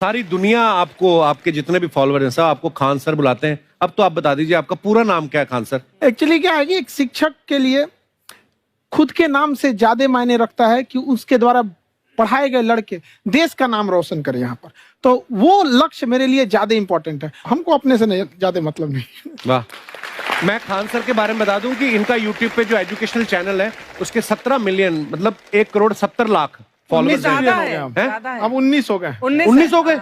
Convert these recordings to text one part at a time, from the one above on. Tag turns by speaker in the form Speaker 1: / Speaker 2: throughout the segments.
Speaker 1: सारी दुनिया आपको, आपके जितने भी फॉलोअर हैं सब आपको खान सर बुलाते हैं। अब तो आप बता दीजिए आपका पूरा नाम क्या है खान सर?
Speaker 2: एक्चुअली क्या है कि एक शिक्षक के लिए खुद के नाम से ज्यादा मायने रखता है कि उसके द्वारा पढ़ाए गए लड़के देश का नाम रोशन करें यहाँ पर, तो वो लक्ष्य मेरे लिए ज्यादा इंपॉर्टेंट है। हमको अपने से नहीं ज्यादा मतलब नहीं।
Speaker 1: वाह। मैं खान सर के बारे में बता दूं कि इनका यूट्यूब पे जो एजुकेशनल चैनल है उसके 17 मिलियन मतलब 1,70,00,000 फॉलोअर्स हैं।
Speaker 2: अब 19 हो गए।
Speaker 1: 19 हो गए।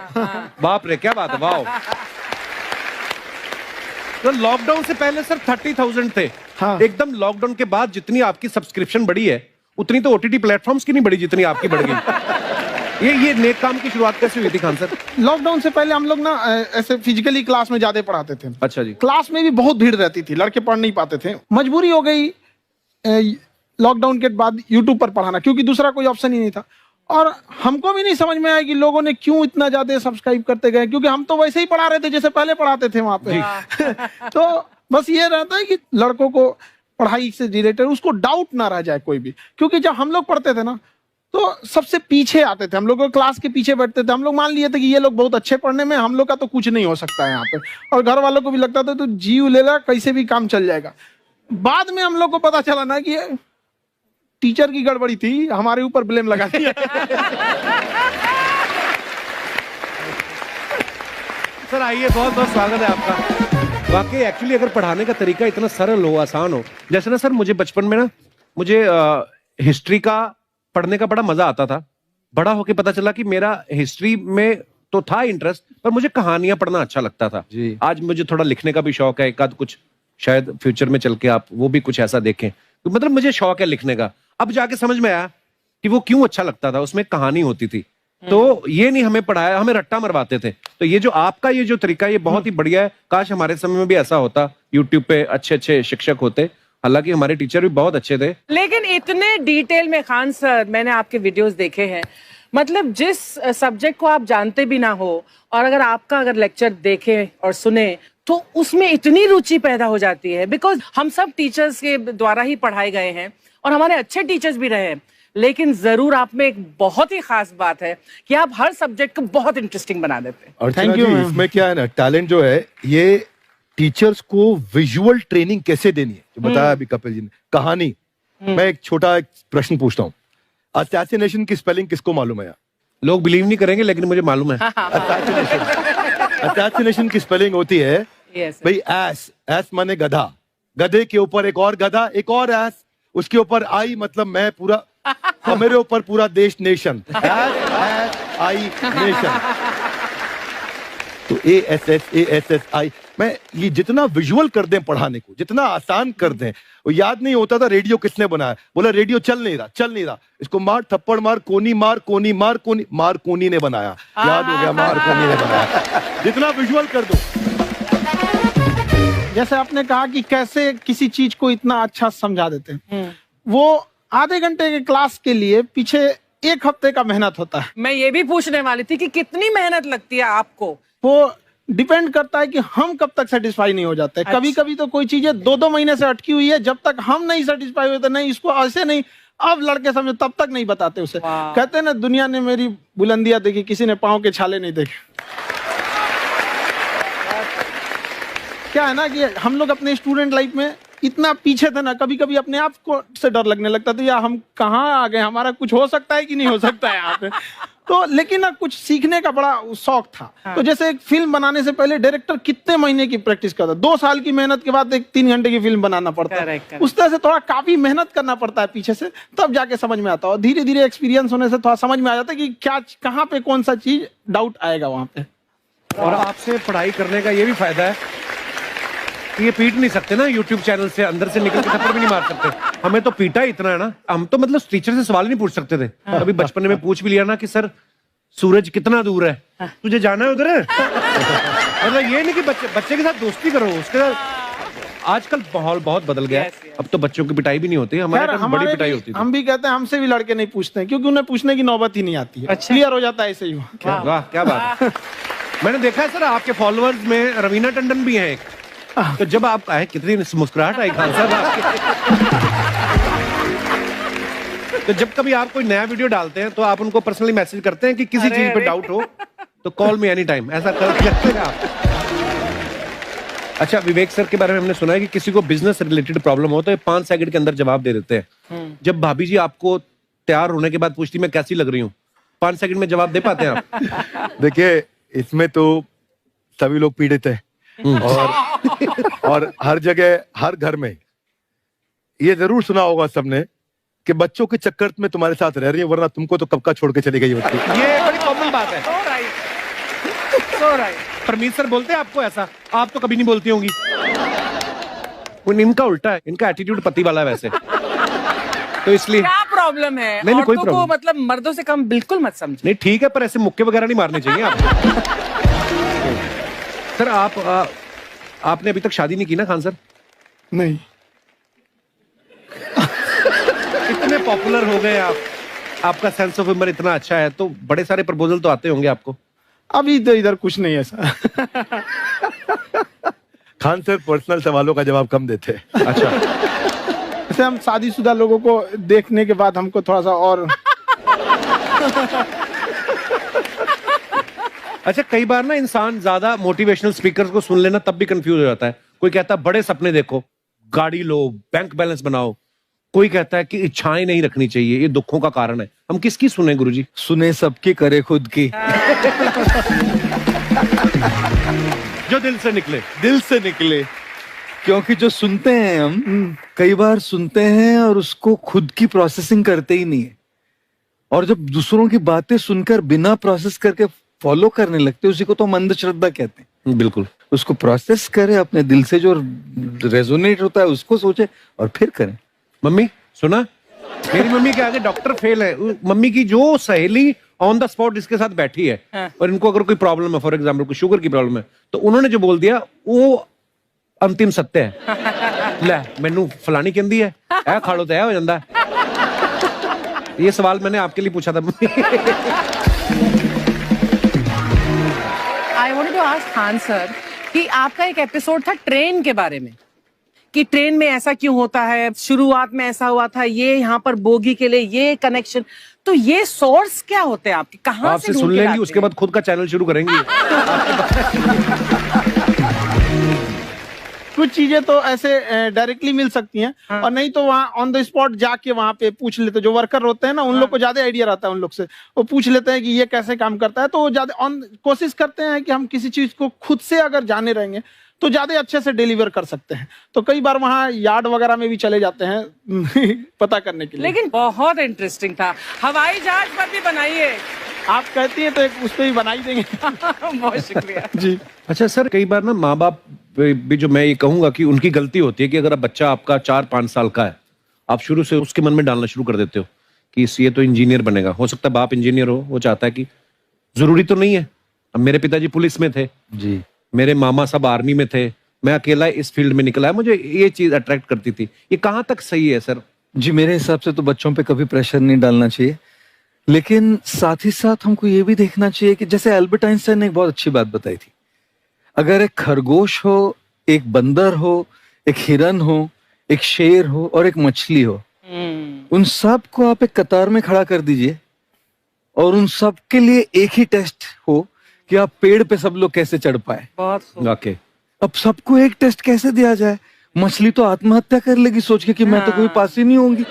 Speaker 1: बाप रे, क्या बात है, वाह। तो लॉकडाउन से पहले सर 30,000 थे।
Speaker 2: हाँ।
Speaker 1: एकदम लॉकडाउन के बाद जितनी आपकी सब्सक्रिप्शन बढ़ी है उतनी तो ओटीटी प्लेटफॉर्म्स की नहीं बढ़ी जितनी आपकी बढ़ गई। ये नेक काम की शुरुआत कैसे हुई थी खान सर?
Speaker 2: लॉकडाउन से पहले हम लोग ना ऐसे फिजिकली क्लास में ज्यादा पढ़ाते थे।
Speaker 1: अच्छा जी।
Speaker 2: क्लास में भी बहुत भीड़ रहती थी, लड़के पढ़ नहीं पाते थे। मजबूरी हो गई लॉकडाउन के बाद यूट्यूब पर पढ़ाना, क्योंकि दूसरा कोई ऑप्शन ही नहीं था। और हमको भी नहीं समझ में आया कि लोगों ने क्यों इतना ज्यादा सब्सक्राइब करते गए, क्योंकि हम तो वैसे ही पढ़ा रहे थे जैसे पहले पढ़ाते थे वहां पे। तो बस ये रहता है कि लड़कों को पढ़ाई से रिलेटेड उसको डाउट ना रह जाए कोई भी, क्योंकि जब हम लोग पढ़ते थे ना तो सबसे पीछे आते थे, हम लोग क्लास के पीछे बैठते थे। हम लोग मान लिए थे कि ये लोग बहुत अच्छे पढ़ने में, हम लोग का तो कुछ नहीं हो सकता है यहाँ पे। और घर वालों को भी लगता था तो जीव ले ला, कैसे भी काम चल जाएगा। बाद में हम लोग को पता चला ना कि टीचर की गड़बड़ी थी, हमारे ऊपर ब्लेम लगा दिया।
Speaker 1: सर आइए, बहुत बहुत स्वागत है आपका। वाकई एक्चुअली अगर पढ़ाने का तरीका इतना सरल हो, आसान हो, जैसे ना सर मुझे बचपन में ना मुझे हिस्ट्री का पढ़ने का बड़ा मजा आता था। बड़ा होके पता चला कि मेरा हिस्ट्री में तो था इंटरेस्ट, पर मुझे कहानियां पढ़ना अच्छा लगता था जी। आज मुझे थोड़ा लिखने का भी शौक है, एक आध कुछ शायद फ्यूचर में चल के आप वो भी कुछ ऐसा देखें, तो मतलब मुझे शौक है लिखने का। अब जाके समझ में आया कि वो क्यों अच्छा लगता था, उसमें कहानी होती थी। तो ये नहीं हमें पढ़ाया, हमें रट्टा मरवाते थे। तो ये जो आपका ये जो तरीका ये बहुत ही बढ़िया है। काश हमारे समय में भी ऐसा होता, यूट्यूब पे अच्छे अच्छे शिक्षक होते। हालांकि हमारे टीचर भी बहुत अच्छे थे।
Speaker 3: लेकिन इतने डिटेल में खान सर, मैंने आपके वीडियोस देखे हैं, मतलब जिस सब्जेक्ट को आप जानते भी ना हो और अगर लेक्चर देखें और सुने तो उसमें इतनी रुचि पैदा हो जाती है। बिकॉज हम सब टीचर्स के द्वारा ही पढ़ाए गए हैं और हमारे अच्छे टीचर्स भी रहे हैं, लेकिन जरूर आप में एक बहुत ही खास बात है कि आप हर सब्जेक्ट को बहुत इंटरेस्टिंग बना देते हैं।
Speaker 4: और थैंक यू। इसमें क्या है ना, टैलेंट जो है ये टीचर्स को विजुअल ट्रेनिंग कैसे देनी है, जो बताया अभी कपिल जी ने। कहानी, मैं एक छोटा प्रश्न पूछता हूँ, असैसिनेशन की स्पेलिंग किसको मालूम है? यार
Speaker 1: लोग बिलीव नहीं करेंगे लेकिन मुझे मालूम है।
Speaker 4: असैसिनेशन की स्पेलिंग होती है भाई एस माने गधा, गधे के ऊपर एक और गधा, एक और एस, उसके ऊपर आई मतलब मैं पूरा, और मेरे ऊपर पूरा देश, नेशन, आई नेशन। तो ASSASSI मैं ये जितना विजुअल कर दें पढ़ाने को, जितना आसान कर दें। वो याद नहीं होता था रेडियो किसने बनाया, बोला रेडियो चल नहीं रहा, इसको मार थप्पड़ मार, कोनी मार, कोनी मार, कोनी मार, कोनी ने बनाया। याद हो गया, मार कोनी ने बनाया। जितना विजुअल कर दो।
Speaker 2: जैसे आपने कहा कि कैसे किसी चीज को इतना अच्छा समझा देते हैं, वो आधे घंटे के क्लास के लिए पीछे 1 हफ्ते का मेहनत होता है।
Speaker 3: मैं ये भी पूछने वाली थी कि कितनी मेहनत लगती है आपको।
Speaker 2: वो डिपेंड करता है कि हम कब तक सेटिस्फाई नहीं हो जाते। अच्छा। कभी कभी तो कोई चीजें 2-2 महीने से अटकी हुई है, जब तक हम नहीं सेटिस्फाई होते, नहीं इसको ऐसे नहीं, अब लड़के समझे तब तक नहीं बताते उसे। कहते हैं ना, दुनिया ने मेरी बुलंदियां देखी, किसी ने पांव के छाले नहीं देखे। क्या है ना कि हम लोग अपने स्टूडेंट लाइफ में इतना पीछे थे ना, कभी कभी अपने आप को से डर लगने लगता था, यार हम कहाँ आ गए, हमारा कुछ हो सकता है कि नहीं हो सकता है यहाँ पे। तो लेकिन ना कुछ सीखने का बड़ा शौक था। हाँ। तो जैसे एक फिल्म बनाने से पहले डायरेक्टर कितने महीने की प्रैक्टिस करता है, 2 साल की मेहनत के बाद एक 3 घंटे की फिल्म बनाना पड़ता है। उस तरह से थोड़ा काफी मेहनत करना पड़ता है पीछे से, तब जाके समझ में आता है। और धीरे धीरे एक्सपीरियंस होने से थोड़ा समझ में आ जाता है कि क्या कहाँ पे कौन सा चीज डाउट आएगा वहां पे।
Speaker 1: और आपसे पढ़ाई करने का ये भी फायदा है कि ये पीट नहीं सकते ना यूट्यूब चैनल से, अंदर से निकल के थप्पड़ भी नहीं मार सकते। हमें तो पीटा इतना है ना, हम तो मतलब टीचर से सवाल नहीं पूछ सकते थे। अभी बचपन में पूछ भी लिया ना कि सर सूरज कितना दूर है, तुझे जाना है उधर है। मतलब ये नहीं कि बच्चे के साथ दोस्ती करो, उसके साथ। आजकल माहौल बहुत बदल गया है, अब तो बच्चों की पिटाई भी नहीं होती, हमारे टाइम बड़ी पिटाई होती थी।
Speaker 2: हम भी कहते हैं, हमसे भी लड़के नहीं पूछते हैं, क्योंकि उन्हें पूछने की नौबत ही नहीं आती है। क्लियर हो जाता है ऐसे ही।
Speaker 1: वाह क्या बात है। मैंने देखा है सर आपके फॉलोअर्स में रवीना टंडन भी है एक, तो जब आप आए कितनी मुस्कुराहट आई खान साहब आपके। तो जब कभी आप कोई नया वीडियो डालते हैं तो आप उनको पर्सनली मैसेज करते हैं कि किसी चीज पे डाउट हो तो कॉल मी एनी टाइम, ऐसा कर सकते हैं आप। अच्छा, विवेक सर के बारे में हमने सुना है कि किसी को बिजनेस रिलेटेड प्रॉब्लम हो तो ये 5 सेकंड के अंदर जवाब दे देते हैं। जब भाभी जी आपको तैयार होने के बाद पूछती मैं कैसी लग रही हूँ, 5 सेकंड में जवाब दे पाते हैं आप?
Speaker 4: देखिए, इसमें तो सभी लोग पीड़ित हैं और हर जगह, हर घर में ये जरूर सुना होगा सबने कि बच्चों के चक्कर में तुम्हारे साथ रह रही है, वरना तुमको तो कब का छोड़ के चली गई होती।
Speaker 1: ये बड़ी कॉमन बात है।
Speaker 3: So right.
Speaker 1: परमीत सर बोलते हैं आपको ऐसा? आप तो कभी नहीं बोलती होंगी। इनका उल्टा है, इनका एटीट्यूड पति वाला है वैसे, तो इसलिए।
Speaker 3: क्या प्रॉब्लम है?
Speaker 1: नहीं, कोई
Speaker 3: औरतों को मतलब मर्दों से कम बिल्कुल मत समझो।
Speaker 1: नहीं ठीक है, पर ऐसे मुक्के वगैरह नहीं मारने चाहिए आप। सर आपने अभी तक शादी नहीं की ना खान सर?
Speaker 2: नहीं।
Speaker 1: इतने पॉपुलर हो गए आप, आपका सेंस ऑफ ह्यूमर इतना अच्छा है, तो बड़े सारे प्रपोजल तो आते होंगे आपको।
Speaker 2: अभी तो इधर कुछ नहीं है सर।
Speaker 4: खान सर पर्सनल सवालों का जवाब कम देते हैं।
Speaker 1: अच्छा,
Speaker 2: जैसे हम शादीशुदा लोगों को देखने के बाद हमको थोड़ा सा और
Speaker 1: अच्छा कई बार ना इंसान ज्यादा मोटिवेशनल स्पीकर्स को सुन लेना तब भी कंफ्यूज हो जाता है। कोई कहता है बड़े सपने देखो, गाड़ी लो, बैंक बैलेंस बनाओ। कोई कहता है कि इच्छाएं नहीं रखनी चाहिए, ये दुखों का कारण है। हम किसकी सुने गुरुजी?
Speaker 5: सुने सबकी, करे खुद की।
Speaker 1: जो दिल से निकले।
Speaker 5: दिल से निकले, क्योंकि जो सुनते हैं हम कई बार सुनते हैं और उसको खुद की प्रोसेसिंग करते ही नहीं है, और जब दूसरों की बातें सुनकर बिना प्रोसेस करके फॉलो करने लगते हैं, उसी को तो हम अंधश्रद्धा कहते हैं।
Speaker 1: बिल्कुल।
Speaker 5: उसको प्रोसेस करे, अपने दिल से जो रेजोनेट होता है उसको सोचे और फिर करें।
Speaker 1: मम्मी सुना, मेरी मम्मी के आगे डॉक्टर फेल है। मम्मी की जो सहेली ऑन द स्पॉट इसके साथ बैठी है, और इनको अगर कोई प्रॉब्लम है, फॉर एग्जाम्पल कोई शुगर की प्रॉब्लम है, तो उन्होंने जो बोल दिया वो अंतिम सत्य है। ले मैनू फलानी कहंदी है, ऐ खाड़ो तो ऐ हो जांदा है। ये सवाल मैंने आपके लिए पूछा था।
Speaker 3: I wanted to ask Khan sir कि आपका एक एपिसोड था ट्रेन के बारे में, कि ट्रेन में ऐसा क्यों होता है, शुरुआत में ऐसा हुआ था, ये यहाँ पर बोगी के लिए ये कनेक्शन, तो ये सोर्स क्या होते हैं आपके, कहाँ
Speaker 1: आपसे
Speaker 3: से
Speaker 1: सुन लेंगी, उसके बाद खुद का चैनल शुरू करेंगी।
Speaker 2: कुछ चीजें तो ऐसे डायरेक्टली मिल सकती हैं, और नहीं तो वहाँ ऑन द स्पॉट जाके वहाँ पे पूछ लेते। जो वर्कर होते हैं ना, उन लोग को ज्यादा आइडिया रहता है, उन लोग से वो पूछ लेते हैं कि ये कैसे काम करता है, तो वो ज्यादा कोशिश करते हैं कि हम किसी चीज को खुद से अगर जाने रहेंगे तो ज्यादा अच्छे से डिलीवर कर सकते हैं। तो कई बार वहाँ यार्ड वगैरह में भी चले जाते हैं पता करने के लिए।
Speaker 3: लेकिन बहुत इंटरेस्टिंग था। हवाई जहाज पर भी बनाइए।
Speaker 2: आप कहती हैं तो एक उस पर भी बना ही देंगे।
Speaker 3: बहुत शुक्रिया
Speaker 2: जी।
Speaker 1: अच्छा सर, कई बार ना माँ बाप भी, जो मैं ये कहूंगा कि उनकी गलती होती है कि अगर अब बच्चा आपका 4-5 साल का है, आप शुरू से उसके मन में डालना शुरू कर देते हो कि ये तो इंजीनियर बनेगा। हो सकता है बाप इंजीनियर हो, वो चाहता है कि जरूरी तो नहीं है। अब मेरे पिताजी पुलिस में थे
Speaker 5: जी,
Speaker 1: मेरे मामा सब आर्मी में थे, मैं अकेला इस फील्ड में निकला है, मुझे ये चीज अट्रैक्ट करती थी। ये कहाँ तक सही है सर?
Speaker 5: जी मेरे हिसाब से तो बच्चों पे कभी प्रेशर नहीं डालना चाहिए, लेकिन साथ ही साथ हमको ये भी देखना चाहिए कि जैसे एल्बर्ट आइंस्टाइन ने एक बहुत अच्छी बात बताई थी, अगर एक खरगोश हो, एक बंदर हो, एक हिरन हो, एक शेर हो और एक मछली हो, उन सब को आप एक कतार में खड़ा कर दीजिए और उन सब के लिए एक ही टेस्ट हो कि आप पेड़ पे सब लोग कैसे चढ़ पाए।
Speaker 3: बहुत खूब।
Speaker 1: ओके,
Speaker 5: अब सबको एक टेस्ट कैसे दिया जाए? मछली तो आत्महत्या कर लेगी सोच के कि मैं तो कोई पास ही नहीं होंगी,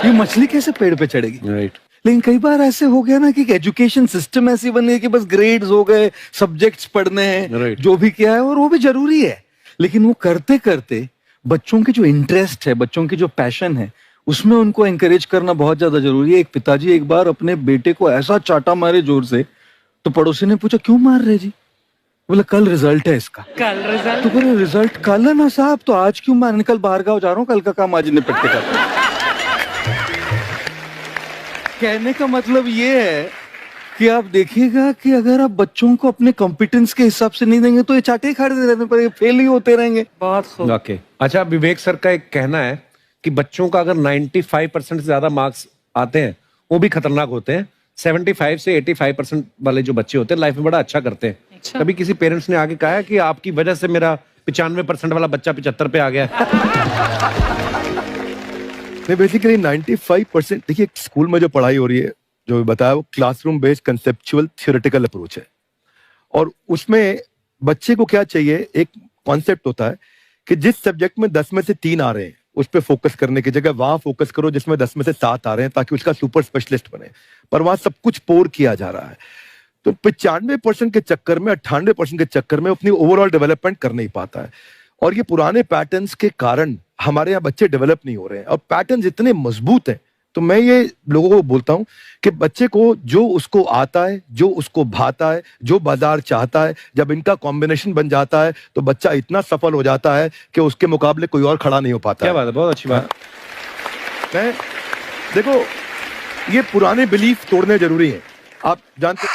Speaker 5: ये मछली कैसे पेड़ पे चढ़ेगी?
Speaker 1: राइट।
Speaker 5: लेकिन कई बार ऐसे हो गया ना कि एजुकेशन सिस्टम ऐसी बन गई कि बस ग्रेड्स हो गए, सब्जेक्ट्स पढ़ने हैं,
Speaker 1: Right.
Speaker 5: जो भी किया है और वो भी जरूरी है, लेकिन वो करते करते बच्चों की जो इंटरेस्ट है, बच्चों की जो पैशन है, उसमें उनको एंकरेज करना बहुत ज्यादा जरूरी है। एक पिताजी एक बार अपने बेटे को ऐसा चाटा मारे जोर से, तो पड़ोसी ने पूछा क्यों मार रहे जी? बोला कल रिजल्ट है इसका।
Speaker 3: कल रिजल्ट?
Speaker 5: तो बोले रिजल्ट कल है ना साहब, तो आज क्यों मार? कल बाहर गाँव जा रहा हूँ, कल का काम आज निपट के करता हूं। कहने का मतलब ये है कि आप देखिएगा कि अगर आप बच्चों को अपने कॉम्पिटेंस के हिसाब से नहीं देंगे तो ये चाटे खा रहने पर ये फेल ही होते रहेंगे।
Speaker 3: बहुत खूब।
Speaker 1: ओके। अच्छा, विवेक सर का एक कहना है कि बच्चों का अगर 95% से ज्यादा मार्क्स आते हैं वो भी खतरनाक होते हैं। 75 से 85% वाले जो बच्चे होते हैं लाइफ में बड़ा अच्छा करते हैं।
Speaker 3: अच्छा।
Speaker 1: कभी किसी पेरेंट्स ने आगे कहा है कि आपकी वजह से मेरा 95% वाला बच्चा 75 पे आ गया?
Speaker 4: नहीं, बेसिकली 95%, देखिए स्कूल में जो पढ़ाई हो रही है, जो बताया, वो classroom based conceptual theoretical approach है। और उसमें बच्चे को क्या चाहिए, एक कॉन्सेप्ट होता है कि जिस सब्जेक्ट में 10 में से 3 आ रहे हैं उस पर फोकस करने की जगह वहां फोकस करो जिसमें 10 में से 7 आ रहे हैं, ताकि उसका सुपर स्पेशलिस्ट बने। पर वहां सब कुछ पोर किया जा रहा है, तो 95% के चक्कर में, 98% के चक्कर में अपनी ओवरऑल डेवलपमेंट कर नहीं पाता है। और ये पुराने पैटर्न्स के कारण हमारे यहाँ बच्चे डेवलप नहीं हो रहे हैं। और पैटर्न्स इतने मजबूत हैं, तो मैं ये लोगों को बोलता हूं कि बच्चे को जो उसको आता है, जो उसको भाता है, जो बाजार चाहता है, जब इनका कॉम्बिनेशन बन जाता है तो बच्चा इतना सफल हो जाता है कि उसके मुकाबले कोई और खड़ा नहीं हो पाता।
Speaker 1: क्या बात है, बहुत अच्छी बात।
Speaker 4: मैं देखो, ये पुराने बिलीफ तोड़ने जरूरी हैं। आप जानते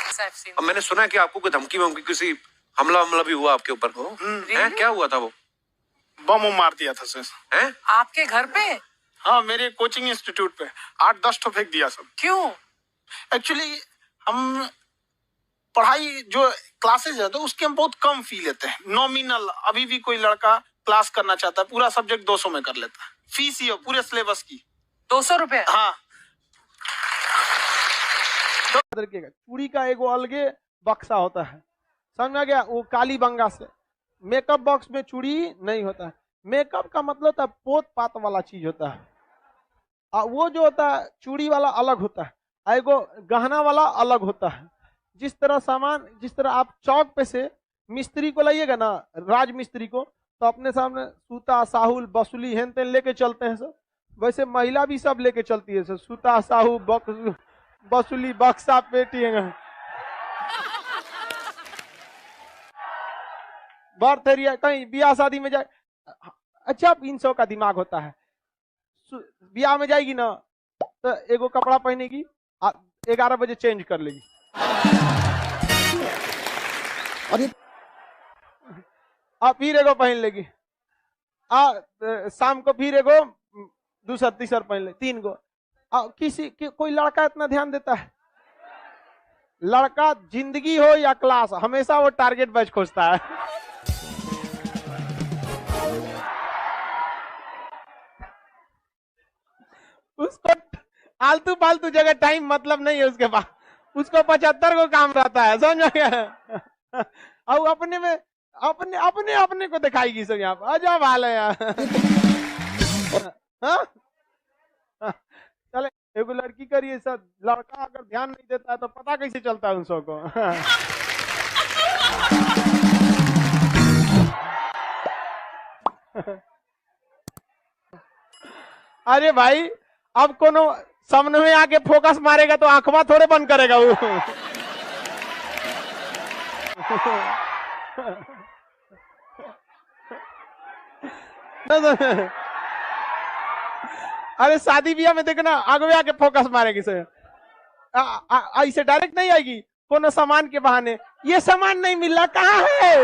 Speaker 1: अब मैंने सुना है कि आपको कोई धमकी वमकी, किसी हमला भी हुआ आपके ऊपर, क्या हुआ था? वो
Speaker 2: बम मार दिया था सर।
Speaker 1: हैं?
Speaker 3: आपके घर पे?
Speaker 2: हाँ, मेरे कोचिंग इंस्टीट्यूट पे 8-10 ठो फेंक दिया सब।
Speaker 3: क्यों?
Speaker 2: एक्चुअली हम पढ़ाई जो क्लासेज है तो उसके हम बहुत कम फी लेते हैं, नॉमिनल। अभी भी कोई लड़का क्लास करना चाहता है, पूरा सब्जेक्ट 200 में कर लेता है, फीस ही हो पूरे सिलेबस की
Speaker 3: 200 रुपए?
Speaker 2: हाँ। चूड़ी का एगो अलगे बक्सा होता है, समझ में आ गया? वो काली बंगा से मेकअप बॉक्स में चूड़ी नहीं होता है। मेकअप का मतलब होता है पोत पात वाला चीज होता है, वो जो होता है चूड़ी वाला अलग होता है, एगो गहना वाला अलग होता है। जिस तरह सामान, जिस तरह आप चौक पे से मिस्त्री को लाइएगा ना, राज मिस्त्री को, तो अपने सामने सूता, साहुल, बसुली हेन तेन लेके चलते हैं सर, वैसे महिला भी सब लेके चलती है सर, सूता, साहू, बसुली, बक्सा, पेटी, बर्थ एरिया, कहीं ब्याह शादी में जाए। अच्छा, 300 का दिमाग होता है, ब्याह में जाएगी ना तो एगो कपड़ा पहनेगी, 11 बजे चेंज कर लेगी, और फिर एगो पहन लेगी, शाम को फिर एगो दूसरा तीसरा पहन ले, 3 गो। कोई लड़का इतना ध्यान देता है? लड़का जिंदगी हो या क्लास, हमेशा वो टारगेट बैच खोजता है। उसको आलतू फालतू जगह टाइम मतलब नहीं है उसके पास, उसको 75 को काम रहता है, समझ गया? और अपने में अपने को दिखाएगी सब यहाँ पर, अजब हाल है यार। चले, एगो लड़की करिए सर, लड़का अगर ध्यान नहीं देता है तो पता कैसे चलता है उन सबको? अरे भाई, अब कोनो सामने में आके फोकस मारेगा तो आंखवा थोड़े बंद करेगा वो। अरे शादी ब्याह में देखना, आगे आके फोकस मारेगी सर, ऐसे डायरेक्ट नहीं आएगी, कोनो सामान के बहाने, ये सामान नहीं मिल रहा, कहाँ है?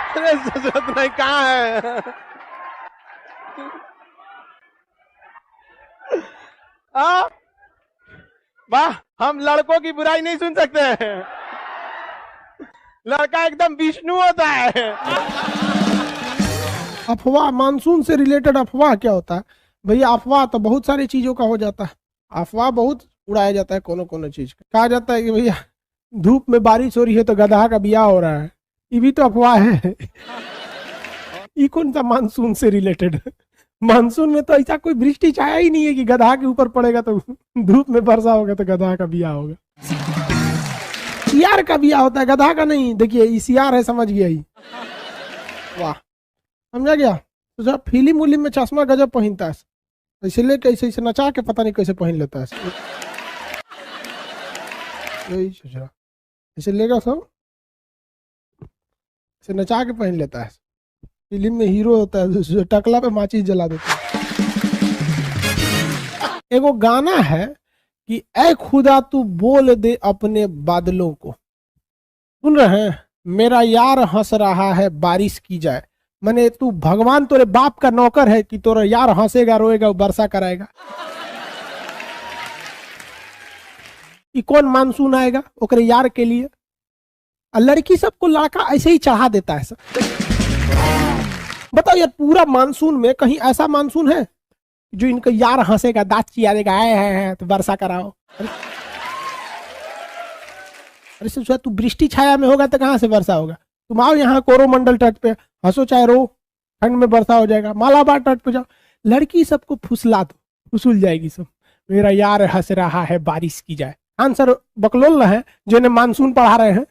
Speaker 2: जरूरत नहीं, कहाँ है? वाह, हम लड़कों की बुराई नहीं सुन सकते हैं, लड़का एकदम विष्णु होता है। अफवाह, मानसून से रिलेटेड अफवाह क्या होता है भैया? अफवाह तो बहुत सारी चीजों का हो जाता है, अफवाह बहुत उड़ाया जाता है, कोनो चीज का कहा जाता है कि भैया धूप में बारिश हो रही है तो गधा का ब्याह हो रहा है, ये भी तो अफवाह है। ये कौन सा मानसून से रिलेटेड? मानसून में तो ऐसा कोई वृष्टि छाया ही नहीं है कि गधा के ऊपर पड़ेगा तो धूप में वर्षा होगा तो गधा का ब्याह होगा। सियार का ब्याह होता है, गधा का नहीं। देखिए ये सियार है, समझ गया ही, वाह, समझा गया? तो जब फिल्म उलिम में चश्मा गजब पहनता है, ऐसे लेके ऐसे नचा के पता नहीं कैसे पहन लेता है, यही सोच रहा, ऐसे लेगा सब, ऐसे नचा के पहन लेता है। फिल्म में हीरो होता है, टकला पे माचिस जला देता है। एगो गाना है कि ऐ खुदा तू बोल दे अपने बादलों को, सुन रहे हैं? मेरा यार हंस रहा है बारिश की जाए, माने तू भगवान तोरे बाप का नौकर है कि तोरा यार हंसेगा, रोएगा, वर्षा कराएगा। ये कौन मानसून आएगा ओकरे यार के लिए? लड़की सबको लड़का ऐसे ही चढ़ा देता है सर। बताओ यार, पूरा मानसून में कहीं ऐसा मानसून है जो इनका यार हंसेगा, दांत चियारेगा, है तो वर्षा कराओ?
Speaker 6: अरे सोचा तू वृष्टि छाया में होगा तो कहाँ से वर्षा होगा? तुम आओ यहाँ कोरोमंडल तट पे, हंसो चाहे रो, ठंड में वर्षा हो जाएगा। मालाबार तट पे जाओ, लड़की सबको फुसला दो, फुसूल जाएगी सब। मेरा यार हंस रहा है बारिश की जाए। आंसर बकलोल है जो इन्हें मानसून पढ़ा रहे हैं।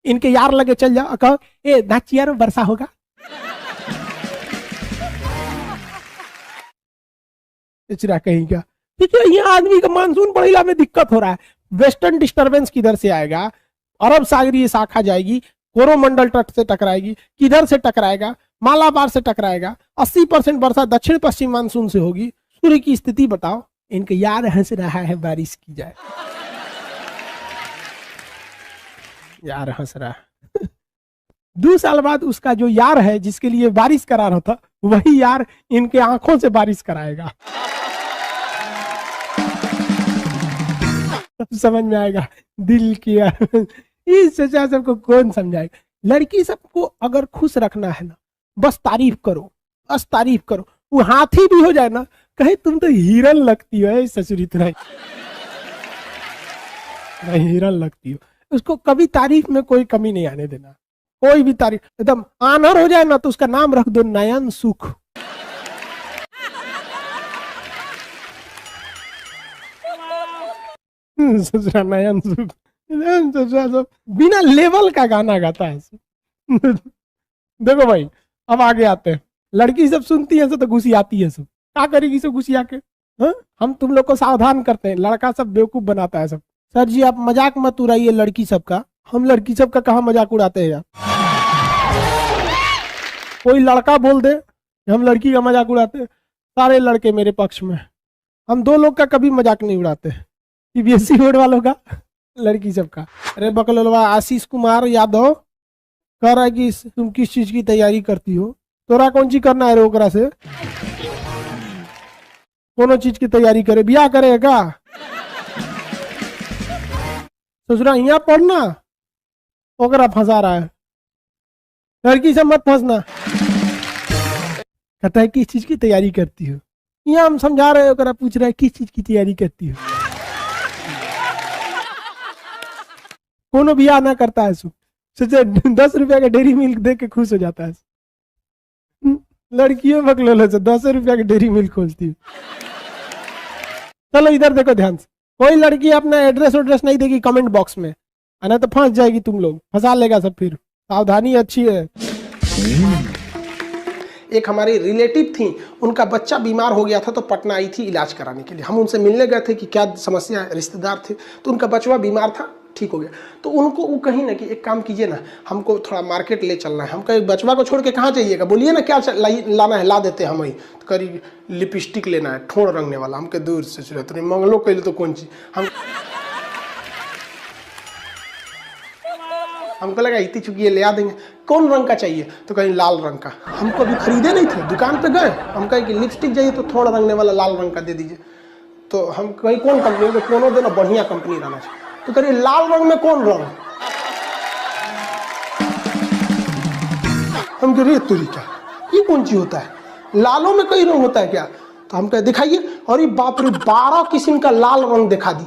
Speaker 6: इनके यार लगे चल जाओ, कहो ए नाचिया रो वर्षा होगा। इचरा कहीं क्या ये आदमी का मानसून पढ़ेला में दिक्कत हो रहा है। वेस्टर्न डिस्टरबेंस किधर से आएगा? अरब सागरीय शाखा जाएगी, कोरोमंडल तट से टकराएगी, किधर से टकराएगा? मालाबार से टकराएगा। 80% वर्षा दक्षिण पश्चिम मानसून से होगी। सूर्य की स्थिति बताओ। इनके यार हंस रहा है बारिश की जाए। यार हंस रहा है। 2 साल बाद उसका जो यार है जिसके लिए बारिश करा रहा था, वही यार इनके आंखों से बारिश कराएगा। समझ में आएगा दिल की। इस सच्चा सबको कौन समझाएगा? लड़की सबको अगर खुश रखना है ना, बस तारीफ करो, बस तारीफ करो। वो हाथी भी हो जाए ना, कहे तुम तो हिरन लगती हो, ससुरी तरह हिरन लगती हो। उसको कभी तारीफ में कोई कमी नहीं आने देना। कोई भी तारीफ एकदम आनर हो जाए ना, तो उसका नाम रख दो नयन सुख। नयन सुख, बिना लेवल का गाना गाता है। देखो भाई, अब आगे आते हैं। लड़की सब सुनती है तो घुसी आती है सब। क्या करेगी सब घुसी आके? हम तुम लोग को सावधान करते हैं, लड़का सब बेवकूफ बनाता है सब। सर जी आप मजाक मत उड़ाइए लड़की सबका। हम लड़की सबका कहाँ मजाक उड़ाते हैं यार? कोई लड़का बोल दे हम लड़की का मजाक उड़ाते हैं, सारे लड़के मेरे पक्ष में। हम 2 लोग का कभी मजाक नहीं उड़ाते, सीबीएसई बोर्ड वालों का, लड़की सबका। अरे बकलोलवा आशीष कुमार यादव कह रहा है कि तुम किस चीज की तैयारी करती हो? तोरा कौन चीज करना है रे ओकरा से? कोनो चीज की तैयारी करे, बियाह करेगा? ससुरा यहाँ पढ़ना, ओकरा फंसा रहा है। लड़की से मत फंसना। कहता है किस चीज की तैयारी करती हो? यहाँ हम समझा रहे हो, ओकरा पूछ रहा है किस चीज की तैयारी करती हो? कोनो बियाह ना करता है सोचे 10 रुपया का डेरी मिल्क दे के खुश हो जाता है। लड़कियों बकलोल से 10 रुपया की डेरी मिल्क खोलती है। चलो इधर देखो ध्यान से। कोई लड़की अपना एड्रेस नहीं देगी कमेंट बॉक्स में, ना तो फंस जाएगी। तुम लोग फंसा लेगा सब। फिर सावधानी अच्छी है। एक हमारी रिलेटिव थी, उनका बच्चा बीमार हो गया था तो पटना आई थी इलाज कराने के लिए। हम उनसे मिलने गए थे कि क्या समस्या है, रिश्तेदार थे। तो उनका बचवा बीमार था, ठीक हो गया। तो उनको वो कहीं ना कि एक काम कीजिए ना, हमको थोड़ा मार्केट ले चलना है। हम कहीं बचवा को छोड़ के कहाँ जाइएगा, बोलिए ना क्या लाना है, ला देते हम वही। तो करी लिपस्टिक लेना है, ठोड़ रंगने वाला। हमके दूर से चुरा तो मंगलो कैल तो कौन चीज हमको लगा इतनी चुकी ये ले आ देंगे। कौन रंग का चाहिए? तो कहीं लाल रंग का। हमको अभी खरीदे नहीं थे, दुकान पे गए, हम कहे कि लिपस्टिक चाहिए तो थोड़ा रंगने वाला लाल रंग का दे दीजिए। तो हम कहीं कौन कंपनी, तो कोनो देना बढ़िया कंपनी रहना चाहिए। तो करिए लाल रंग में कौन रंग? हम कह रहे तुरी क्या, ये कौन चीज होता है? लालों में कई रंग होता है क्या? तो हम कहे दिखाइए। अरे बाप रे, 12 किस्म का लाल रंग दिखा दी।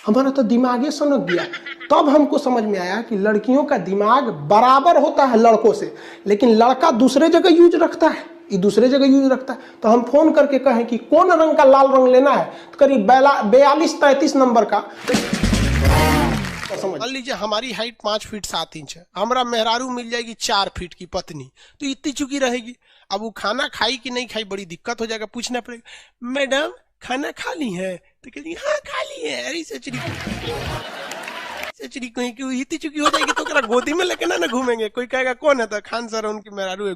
Speaker 6: हमारा तो दिमाग सनक गया। तब हमको समझ में आया कि लड़कियों का दिमाग बराबर होता है लड़कों से, लेकिन लड़का दूसरे जगह यूज रखता है, ये दूसरे जगह यूज रखता है। तो हम फोन करके कहें कि कौन रंग का लाल रंग लेना है, तो करीब 42-33 नंबर का। मान लीजिए हमारी हाइट 5 फीट 7 इंच है, हमारा मेहरारू मिल जाएगी 4 फीट की पत्नी, तो इतनी चुकी रहेगी। अब वो खाना खाई कि नहीं खाई बड़ी दिक्कत हो जाएगा। पूछना पड़ेगा मैडम खाना खा ली है? तो कहेगी हाँ खा ली है। अरे सचरी कहीं की इतनी चुकी हो जाएगी तो गोदी में लेके ना घूमेंगे। कोई कहेगा कौन है? तो खान सर उनकी मेहरारू है।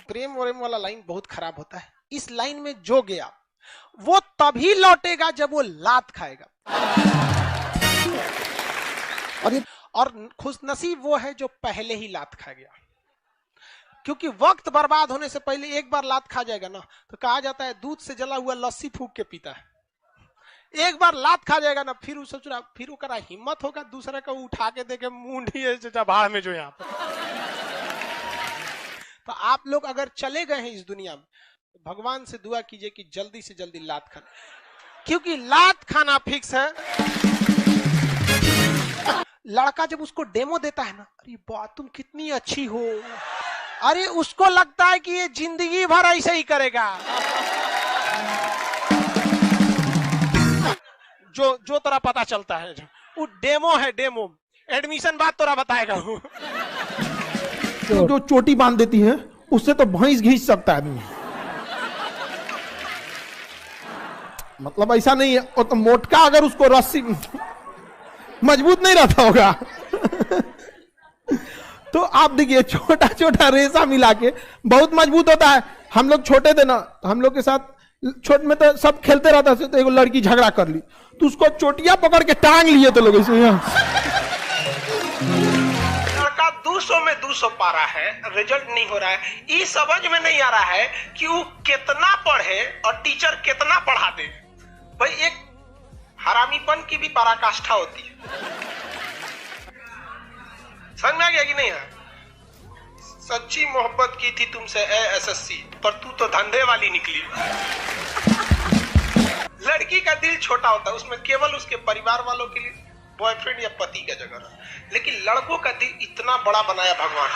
Speaker 6: प्रेम वरेम वाला लाइन बहुत खराब होता है। इस लाइन में जो गया वो तभी लौटेगा जब वो लात खाएगा। और खुशनसीब वो है जो पहले ही लात खा गया, क्योंकि वक्त बर्बाद होने से पहले एक बार लात खा जाएगा ना, तो कहा जाता है दूध से जला हुआ लस्सी फूंक के पीता है। एक बार लात खा जाएगा ना, फिर सोच रहा, फिर वो करा हिम्मत होगा दूसरे को उठा के देखे मुंडी है भाड़ में जो यहाँ पर। तो आप लोग अगर चले गए हैं इस दुनिया में, भगवान से दुआ कीजिए कि जल्दी से जल्दी लात खाना, क्योंकि लात खाना फिक्स है। लड़का जब उसको डेमो देता है ना, अरे वाह तुम कितनी अच्छी हो, अरे उसको लगता है कि ये जिंदगी भर ऐसे ही करेगा। जो तोरा पता चलता है, वो डेमो है, डेमो। एडमिशन बाद तोरा बताएगा वो।
Speaker 2: जो चोटी बांध देती है उससे तो भैंस घींच सकता है आदमी। मतलब ऐसा नहीं है, वो तो मोटका अगर उसको रस्सी मजबूत नहीं रहता होगा। तो आप देखिए छोटा छोटा रेशा मिला के बहुत मजबूत होता है। हम लोग छोटे थे ना, हम लोग के साथ छोट में तो सब खेलते रहता थे, तो एक लड़की झगड़ा कर ली तो उसको चोटिया पकड़ के टांग लिए थे लोग ऐसे।
Speaker 6: लड़का 200 में 200 पा रहा है, रिजल्ट नहीं हो रहा है। ये समझ में नहीं आ रहा है कि वो कितना पढ़े और टीचर कितना पढ़ा दे। भाई एक हरामीपन की भी पराकाष्ठा होती है। समझ में आ गया कि नहीं है? सच्ची मोहब्बत की थी तुमसे एसएससी, पर तू तो धंधे वाली निकली। लड़की का दिल छोटा होता है, उसमें केवल उसके परिवार वालों के लिए बॉयफ्रेंड या पति का जगह है। लेकिन लड़कों का दिल इतना बड़ा बनाया भगवान,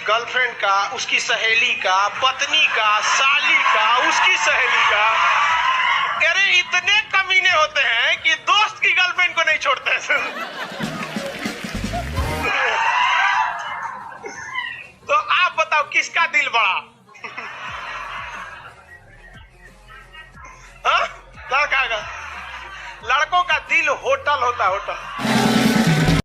Speaker 6: गर्लफ्रेंड का, उसकी सहेली का, पत्नी का, साली का, उसकी सहेली का। अरे इतने कमीने होते हैं कि दोस्त की गर्लफ्रेंड को नहीं छोड़ते हैं। तो आप बताओ किसका दिल बड़ा? हाँ? लड़का का। लड़कों का दिल होटल होता है, होटल।